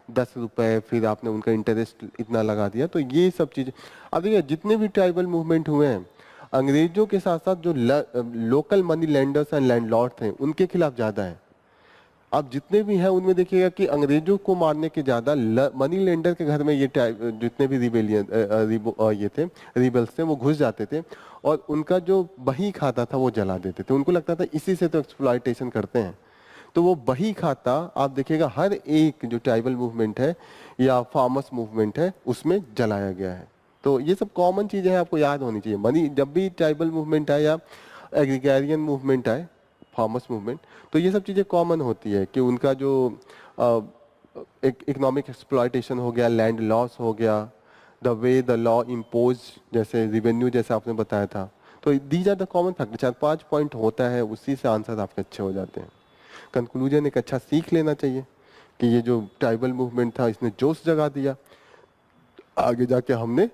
10 रुपए, फिर आपने उनका इंटरेस्ट इतना लगा दिया। तो ये सब चीजें, अब देखिए जितने भी ट्राइबल मूवमेंट हुए हैं, अंग्रेजों के साथ साथ जो local money lenders and landlord थे उनके खिलाफ ज्यादा है। आप जितने भी हैं उनमें देखिएगा कि अंग्रेजों को मारने के ज्यादा मनी लेंडर के घर में ये जितने भी रिबेलियन ये थे, रिबल्स थे, वो घुस जाते थे और उनका जो बही खाता था वो जला देते थे। उनको लगता था इसी से तो एक्सप्लॉयटेशन करते हैं, तो वो बही खाता आप देखिएगा हर एक जो ट्राइबल मूवमेंट है या फार्मर्स मूवमेंट है उसमें जलाया गया है। तो ये सब कॉमन चीजें हैं, आपको याद होनी चाहिए। मनी जब भी ट्राइबल मूवमेंट आए या एग्रीगेरियन मूवमेंट आए, फार्मर्स मूवमेंट, तो ये सब चीजें कॉमन होती है कि उनका जो एक इकोनॉमिक एक्सप्लॉयटेशन हो गया, लैंड लॉस हो गया, the way the law impose, जैसे रिवेन्यू जैसे आपने बताया था। तो these are the common factor. 4-5 point होता है, उसी से आंसर आपके अच्छे हो जाते हैं। कंक्लूजन एक अच्छा सीख लेना चाहिए कि ये जो ट्राइबल मूवमेंट था इसने जोश जगा दिया। आगे जाके हमने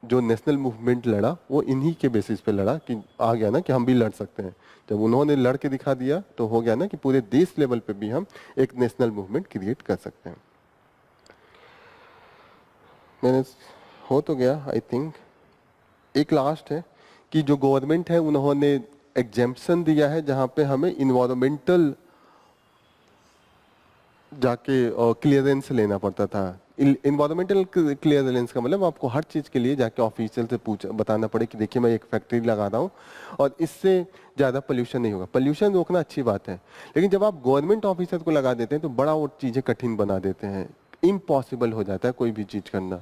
जो नेशनल मूवमेंट लड़ा वो इन्हीं के बेसिस पे लड़ा कि आ गया ना कि हम भी लड़ सकते हैं। जब उन्होंने लड़ के दिखा दिया तो हो गया ना कि पूरे देश लेवल पे भी हम एक नेशनल मूवमेंट क्रिएट कर सकते हैं। मैंने हो तो गया आई थिंक। एक लास्ट है कि जो गवर्नमेंट है उन्होंने एग्जेम्पशन दिया है जहां पे हमें इन्वायरमेंटल जाके क्लियरेंस लेना पड़ता था। इन्वायरमेंटल क्लियरेंस का मतलब आपको हर चीज के लिए जाके ऑफिशियल से पूछ बताना पड़े कि देखिए मैं एक फैक्ट्री लगा रहा हूँ और इससे ज्यादा पोल्यूशन नहीं होगा। पोल्यूशन रोकना अच्छी बात है, लेकिन जब आप गवर्नमेंट ऑफिसर को लगा देते हैं तो बड़ा वो चीजें कठिन बना देते हैं, इम्पॉसिबल हो जाता है कोई भी चीज करना।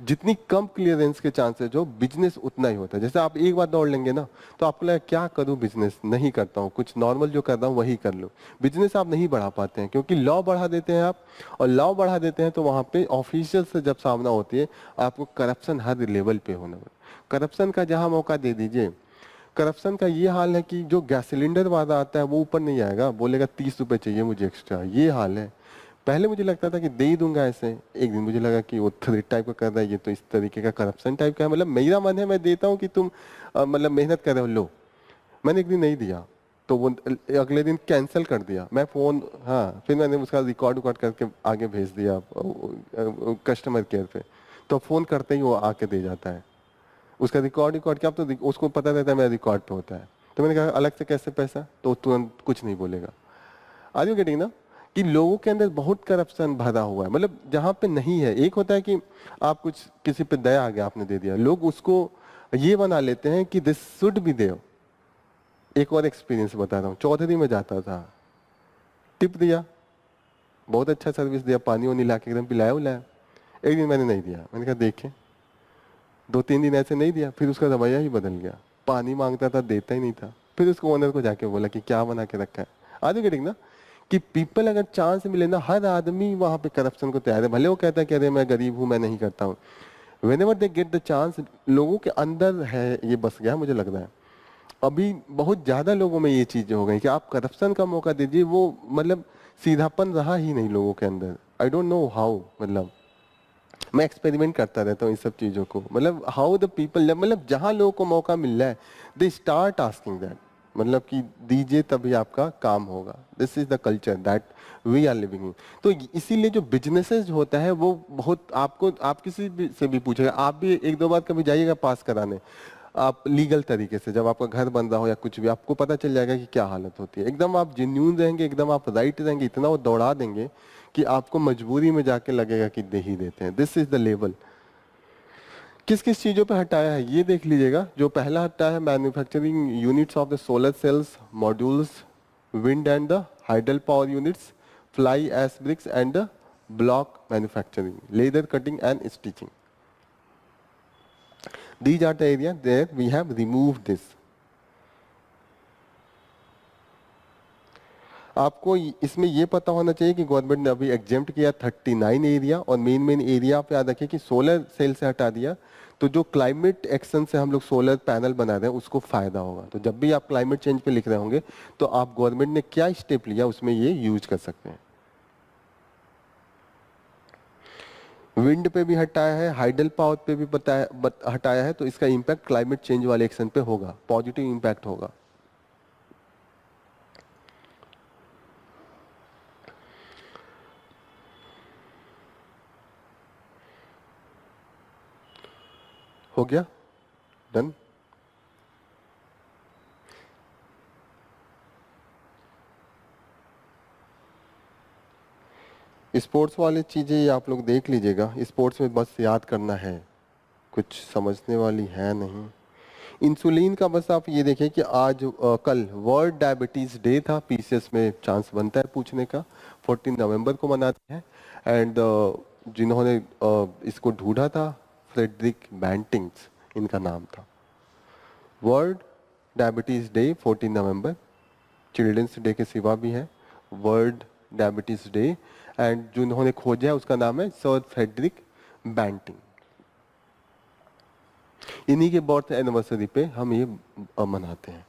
जितनी कम क्लियरेंस के चांसेस हो, बिजनेस उतना ही होता है। जैसे आप एक बार दौड़ लेंगे ना तो आपको लगेगा क्या करूं, बिजनेस नहीं करता हूं, कुछ नॉर्मल जो कर रहा हूं वही कर लो। बिजनेस आप नहीं बढ़ा पाते हैं क्योंकि लॉ बढ़ा देते हैं आप, और लॉ बढ़ा देते हैं तो वहां पे ऑफिशियल से जब सामना होती है आपको करप्शन हर लेवल पे होना। करप्शन का जहां मौका दे दीजिए, करप्शन का ये हाल है कि जो गैस सिलेंडर वाला आता है वो ऊपर नहीं आएगा, बोलेगा 30 रुपए चाहिए मुझे एक्स्ट्रा, ये हाल है। पहले मुझे लगता था कि दे ही दूंगा ऐसे, एक दिन मुझे लगा कि वो थ्रेड टाइप का कर रहा है, ये तो इस तरीके का करप्शन टाइप का है। मतलब मेरा मन है मैं देता हूँ कि तुम मतलब मेहनत कर रहे हो, लो। मैंने एक दिन नहीं दिया तो वो अगले दिन कैंसिल कर दिया। मैं फोन, हाँ, फिर मैंने उसका रिकॉर्ड रिकॉर्ड करके आगे भेज दिया कस्टमर केयर पे, तो फोन करते ही वो आके दे जाता है। उसका रिकॉर्ड रिकॉर्ड क्या, अब तो उसको पता रहता है मेरा रिकॉर्ड पे होता है। तो मैंने कहा अलग से कैसे पैसा, तो तुरंत कुछ नहीं बोलेगा। आर यू गेटिंग ना कि लोगों के अंदर बहुत करप्शन भरा हुआ है। मतलब जहां पे नहीं है, एक होता है कि आप कुछ किसी पे दया आ गया आपने दे दिया, लोग उसको ये बना लेते हैं कि दिस शुड बी देयर। एक और एक्सपीरियंस बता रहा हूँ, चौधरी में जाता था, टिप दिया, बहुत अच्छा सर्विस दिया, पानी वानी ला के एकदम पिलाया उलाया। एक दिन मैंने नहीं दिया, मैंने कहा देखे, 2-3 दिन ऐसे नहीं दिया, फिर उसका रवैया ही बदल गया। पानी मांगता था, देता ही नहीं था। फिर उसको ओनर को जाके बोला कि क्या बना के रखा है। आर यू गेटिंग ना कि पीपल अगर चांस मिले ना, हर आदमी वहां पे करप्शन को तैयार है। भले वो कहता है कि अरे मैं गरीब हूं मैं नहीं करता हूँ, when ever they get the chance, लोगों के अंदर है ये बस गया मुझे लग रहा है। अभी बहुत ज्यादा लोगों में ये चीजें हो गई कि आप करप्शन का मौका दीजिए, वो मतलब सीधापन रहा ही नहीं लोगों के अंदर। आई डोंट नो हाउ, मतलब मैं एक्सपेरिमेंट करता रहता हूँ इन सब चीजों को। मतलब हाउ द पीपल, मतलब जहां लोगों को मौका मिल रहा है दे स्टार्ट आस्किंग दैट, मतलब कि दीजिए तभी आपका काम होगा। This is the culture that we are living in. तो इसीलिए जो बिजनेसेस होता है वो बहुत, आपको आप किसी भी से भी पूछेगा, आप भी 1-2 बार कभी जाइएगा पास कराने, आप लीगल तरीके से, जब आपका घर बन रहा हो या कुछ भी, आपको पता चल जाएगा कि क्या हालत होती है। एकदम आप जेन्यून रहेंगे, एकदम आप राइट रहेंगे, इतना वो दौड़ा देंगे कि आपको मजबूरी में जाके लगेगा कि दे ही देते हैं। This is the level. किस किस चीजों पे हटाया है ये देख लीजिएगा। जो पहला हटाया है, manufacturing units of the solar cells modules, wind and the hydel power units, fly ash bricks and the block manufacturing, leather cutting and stitching. These are the areas that we have removed this. आपको इसमें ये पता होना चाहिए कि government ने अभी exempt किया 39 एरिया, और मेन मेन एरिया आप याद रखिए कि सोलर सेल से हटा दिया तो जो क्लाइमेट एक्शन से हम लोग सोलर पैनल बना रहे हैं उसको फायदा होगा। तो जब भी आप क्लाइमेट चेंज पे लिख रहे होंगे तो आप गवर्नमेंट ने क्या स्टेप लिया उसमें ये यूज कर सकते हैं। विंड पे भी हटाया है, हाइडल पावर पे भी हटाया है, तो इसका इम्पैक्ट क्लाइमेट चेंज वाले एक्शन पे होगा, पॉजिटिव इम्पैक्ट होगा। हो गया, डन। स्पोर्ट्स वाली चीजें ये आप लोग देख लीजिएगा, स्पोर्ट्स में बस याद करना है, कुछ समझने वाली है नहीं। इंसुलिन का बस आप ये देखिए कि आज कल वर्ल्ड डायबिटीज डे था, पीसीएस में चांस बनता है पूछने का, 14 नवंबर को मनाते हैं। एंड जिन्होंने इसको ढूंढा था, फ्रेडरिक बैंटिंग्स इनका नाम था। वर्ल्ड डायबिटीज डे 14 नवंबर, चिल्ड्रंस डे के सिवा भी है वर्ल्ड डायबिटीज डे। एंड जिन्होंने खोजा है उसका नाम है सर फ्रेडरिक बैंटिंग। इन्हीं के बर्थ एनिवर्सरी पे हम ये मनाते हैं।